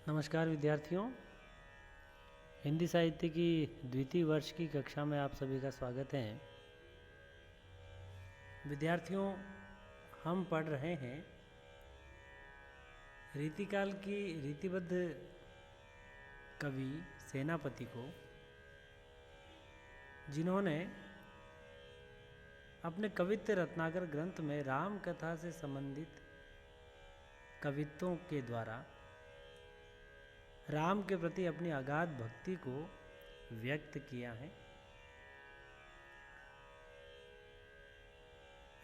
नमस्कार विद्यार्थियों। हिंदी साहित्य की द्वितीय वर्ष की कक्षा में आप सभी का स्वागत है। विद्यार्थियों, हम पढ़ रहे हैं रीतिकाल की रीतिबद्ध कवि सेनापति को, जिन्होंने अपने कवित्व रत्नाकर ग्रंथ में राम कथा से संबंधित कवित्वों के द्वारा राम के प्रति अपनी अगाध भक्ति को व्यक्त किया है।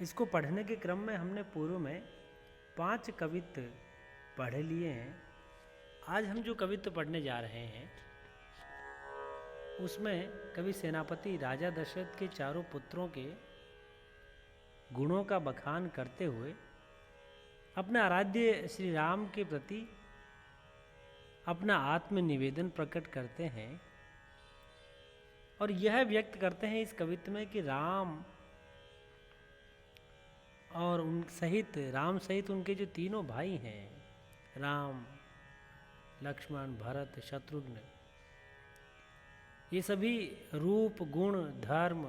इसको पढ़ने के क्रम में हमने पूर्व में 5 कवित्व पढ़ लिए हैं। आज हम जो कवित्व पढ़ने जा रहे हैं उसमें कवि सेनापति राजा दशरथ के चारों पुत्रों के गुणों का बखान करते हुए अपने आराध्य श्री राम के प्रति अपना आत्म निवेदन प्रकट करते हैं और यह व्यक्त करते हैं इस कवित्व में कि राम सहित उनके जो तीनों भाई हैं, राम, लक्ष्मण, भरत, शत्रुघ्न, ये सभी रूप, गुण, धर्म,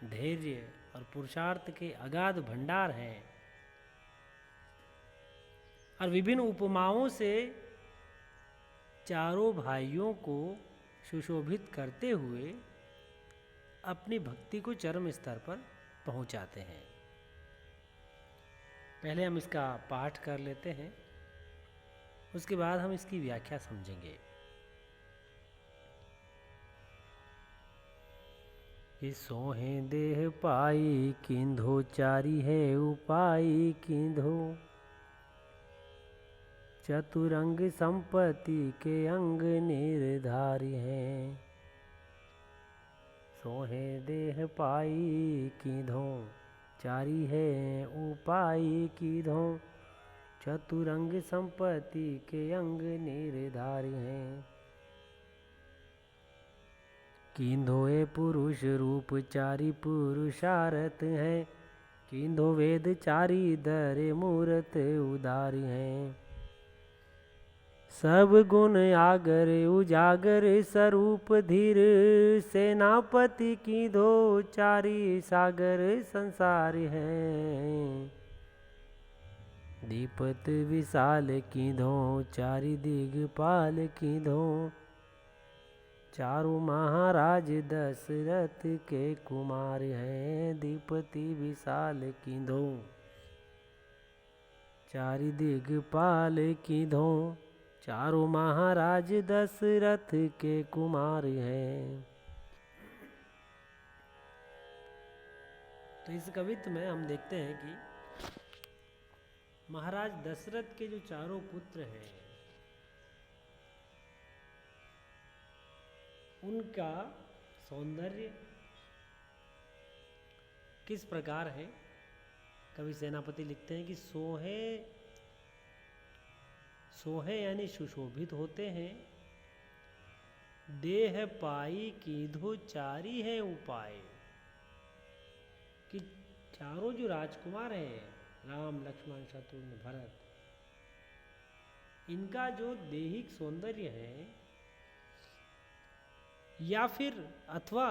धैर्य और पुरुषार्थ के अगाध भंडार हैं और विभिन्न उपमाओं से चारों भाइयों को सुशोभित करते हुए अपनी भक्ति को चरम स्तर पर पहुंचाते हैं। पहले हम इसका पाठ कर लेते हैं, उसके बाद हम इसकी व्याख्या समझेंगे। कि सोहे देह पाई किंधो चारी है उपाई किंधो, चतुरंग संपत्ति के अंग निर्धारी हैं। सोहे देह पाई किधो चारी है उपाय किधो, चतुरंग संपत्ति के अंग निर्धारी हैं। किंधो ए पुरुष रूप चारी पुरुषारथ हैं, किंधो वेद चारी दरे मूरत उदारी हैं। सब गुण आगर उजागर स्वरूप धीर, सेनापति की दो चारी सागर संसार हैं। दीपत विशाल की दो चारी दिगपाल की दो, चारों महाराज दशरथ के कुमार हैं। दीपति विशाल की दो चारी दिगपाल की दो, चारों महाराज दशरथ के कुमार हैं। तो इस कवित्व में हम देखते हैं कि महाराज दशरथ के जो चारों पुत्र हैं उनका सौंदर्य किस प्रकार है। कवि सेनापति लिखते हैं कि सोहे यानी सुशोभित होते हैं, देह पाई कीधो चारी है उपाय, कि चारों जो राजकुमार हैं, राम, लक्ष्मण, शत्रुघ्न, भरत, इनका जो दैहिक सौंदर्य है या फिर अथवा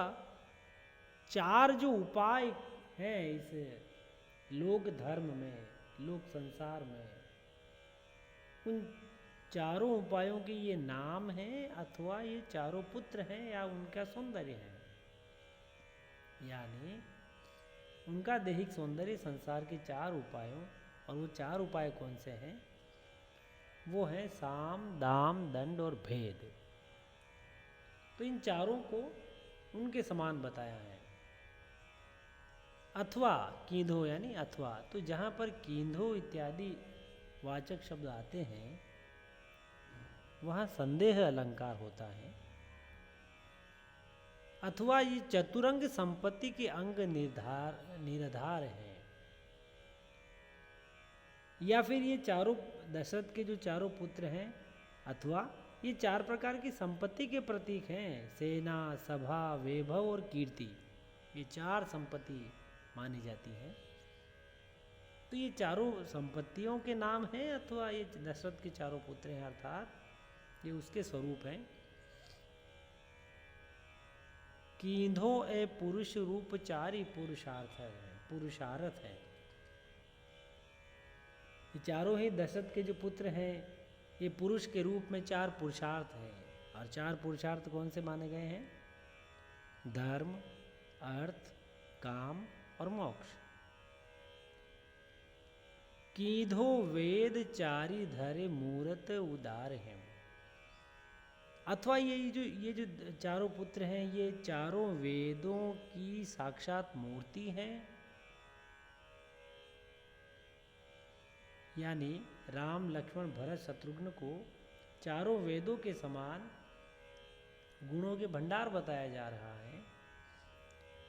4 जो उपाय हैं इस लोक धर्म में, लोक संसार में, उन चारों उपायों के ये नाम हैं अथवा ये चारों पुत्र हैं या उनका सौंदर्य है। यानी उनका दैहिक सौंदर्य संसार के 4 उपायों, और वो 4 उपाय कौन से हैं? वो हैं साम, दाम, दंड और भेद। तो इन चारों को उनके समान बताया है। अथवा कींधो यानी अथवा, तो जहाँ पर कींधो इत्यादि वाचक शब्द आते हैं वहाँ संदेह अलंकार होता है। अथवा ये चतुरंग संपत्ति के अंग निराधार है, या फिर ये चारों दशरथ के जो चारों पुत्र हैं, अथवा ये 4 प्रकार की संपत्ति के प्रतीक हैं। सेना, सभा, वैभव और कीर्ति, ये 4 संपत्ति मानी जाती है। तो ये चारों संपत्तियों के नाम हैं अथवा ये दशरथ के चारों पुत्र हैं, अर्थात ये उसके स्वरूप हैं। कींधो ए पुरुष रूप चारि पुरुषार्थ है। ये चारों ही दशरथ के जो पुत्र हैं, ये पुरुष के रूप में 4 पुरुषार्थ हैं। और 4 पुरुषार्थ कौन से माने गए हैं? धर्म, अर्थ, काम और मोक्ष। कीधो वेद चारि धरे मूरत उदार है। अथवा ये जो चारों पुत्र हैं, ये चारों वेदों की साक्षात मूर्ति हैं। यानी राम, लक्ष्मण, भरत, शत्रुघ्न को चारों वेदों के समान गुणों के भंडार बताया जा रहा है।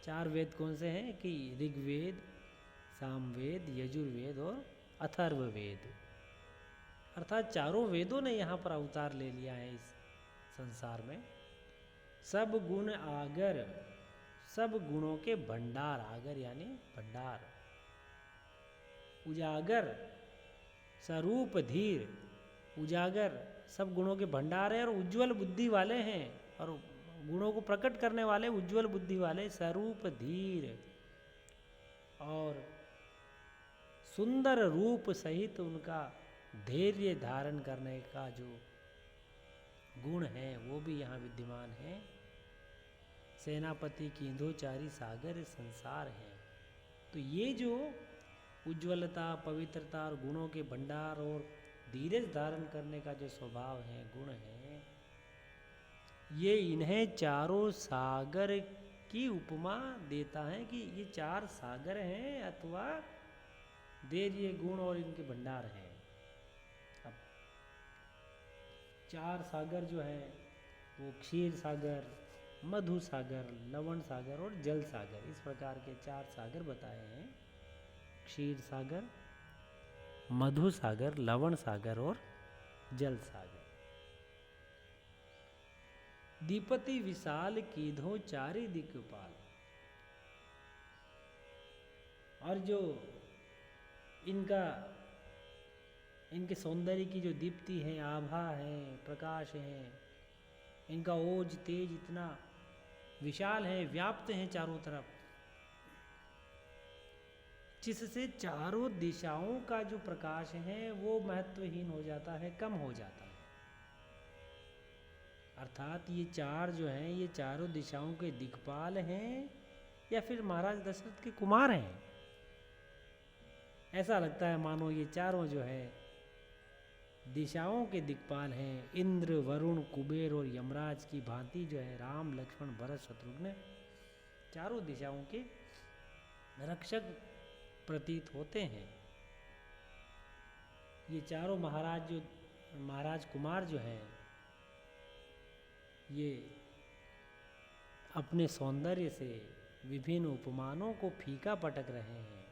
4 वेद कौन से हैं कि ऋग्वेद, सामवेद, यजुर्वेद और अथर्ववेद। अर्थात चारों वेदों ने यहाँ पर अवतार ले लिया है इस संसार में। सब गुण आगर, सब गुणों के भंडार, आगर यानी भंडार। उजागर, स्वरूप धीर, उजागर सब गुणों के भंडार है और उज्जवल बुद्धि वाले हैं, और गुणों को प्रकट करने वाले, उज्जवल बुद्धि वाले, स्वरूप धीर और सुंदर रूप सहित उनका धैर्य धारण करने का जो गुण है वो भी यहाँ विद्यमान है। सेनापति कींधो चारि सागर संसार है। तो ये जो उज्ज्वलता, पवित्रता और गुणों के भंडार और धीरज धारण करने का जो स्वभाव है, गुण है, ये इन्हें चारों सागर की उपमा देता है कि ये 4 सागर हैं अथवा धैर्य, गुण और इनके भंडार हैं। 4 सागर जो है वो क्षीर सागर, मधु सागर, लवण सागर और जल सागर, इस प्रकार के 4 सागर बताए हैं। क्षीर सागर, मधु सागर, लवण सागर और जल सागर। दीपति विशाल कीधो चारि दिक्पाल। और जो इनके सौंदर्य की जो दीप्ति है, आभा है, प्रकाश है, इनका ओज तेज इतना विशाल है, व्याप्त है चारों तरफ, जिससे चारों दिशाओं का जो प्रकाश है वो महत्वहीन हो जाता है, कम हो जाता है। अर्थात ये 4 जो हैं, ये चारों दिशाओं के दिक्पाल हैं या फिर महाराज दशरथ के कुमार हैं। ऐसा लगता है मानो ये चारों जो है दिशाओं के दिक्पाल हैं। इंद्र, वरुण, कुबेर और यमराज की भांति जो है राम, लक्ष्मण, भरत, शत्रुघ्न चारों दिशाओं के रक्षक प्रतीत होते हैं। ये चारों महाराज कुमार जो हैं, ये अपने सौंदर्य से विभिन्न उपमानों को फीका पटक रहे हैं।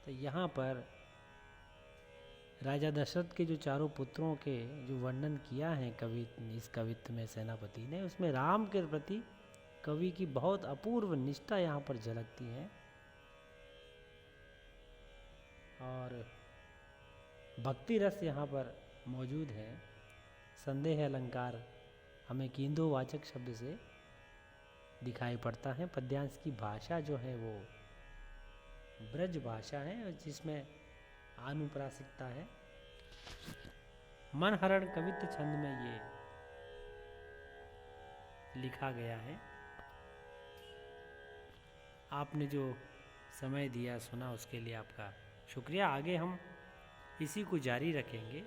तो यहाँ पर राजा दशरथ के जो चारों पुत्रों के जो वर्णन किया है इस कवित्व में सेनापति ने, उसमें राम के प्रति कवि की बहुत अपूर्व निष्ठा यहाँ पर झलकती है। और भक्ति रस यहाँ पर मौजूद है। संदेह अलंकार हमें कींधो वाचक शब्द से दिखाई पड़ता है। पद्यांश की भाषा जो है वो ब्रज भाषा है, जिसमें आनुप्रासिकता है। मनहरण कवित्व छंद में ये लिखा गया है। आपने जो समय दिया, सुना, उसके लिए आपका शुक्रिया। आगे हम इसी को जारी रखेंगे।